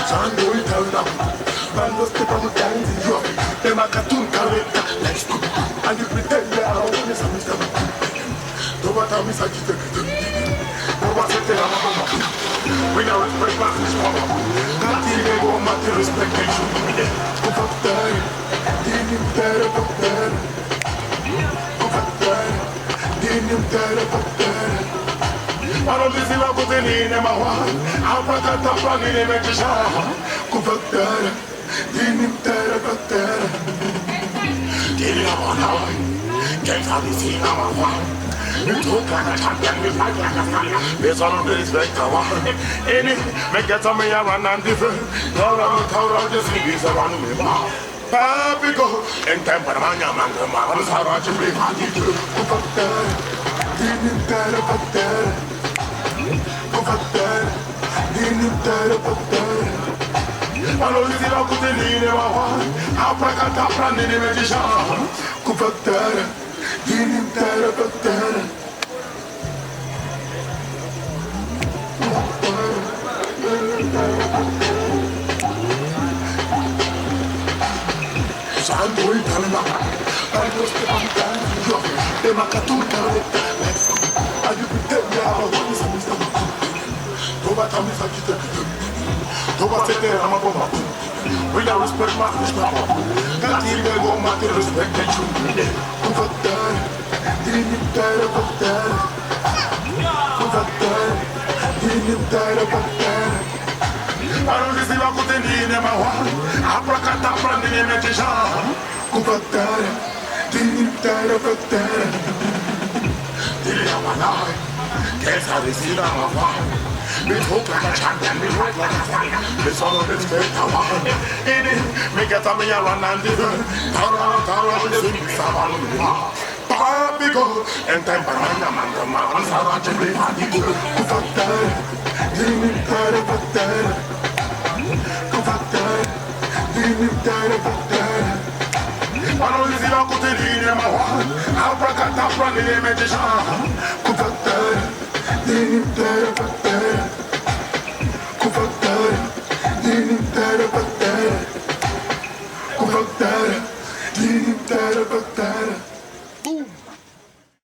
Shando will tell them. Man go step on the dance in your them a cartoon character like Scooby. And you pretend they are all this and Mr. Do what I'm misagitated. Do what I tell them. We now respect my fish mama. That thing they go matter respect they should be there. Go for that. Didn't you better for that? Go for that. Didn't you better for that? Para dizer logo de linha maua, a prata tá pra ninguém me deixar. Com batera, dime batera, batera. Dile a bola, quem sabe se não maua. Me toca na champion, me faz na casa. Me só não respeita a bola. Ele me quer também a run and different. Taura, just leave this around me. Papi go, em tempo da manhã, manga, manga, sarà de brincadeira. Com batera, dime batera, batera. Allora ti la cuteline ma apra canta prendine me diciamo cufattere dinintera battere Santo il talma allo stepantano io te macatuta ayupite ya wani samista Toba tami sakite Toba sete ama bomba We don't respect my fish mama That team they go matter respect they should Kufatar Dinitara fatar Kufatar Dinitara fatar Aro disi wa kutendine mawa Apra kata prandine metisha Kufatar Dinitara fatar Dile amanai Kesa disi na mawa Me talk like a champion, me walk like a fire. Me solo respect a woman. In it, me get a me a run and different. Taura, me sing saban. Papi go, en tempo manga manga manga. Sara chile hadi go. Kufatar, dimi tara fatar. Kufatar, dimi tara fatar. Ano lisi la kuteline ma wa. Apra kata prani me deja. Kufatar, dimi tara fatar.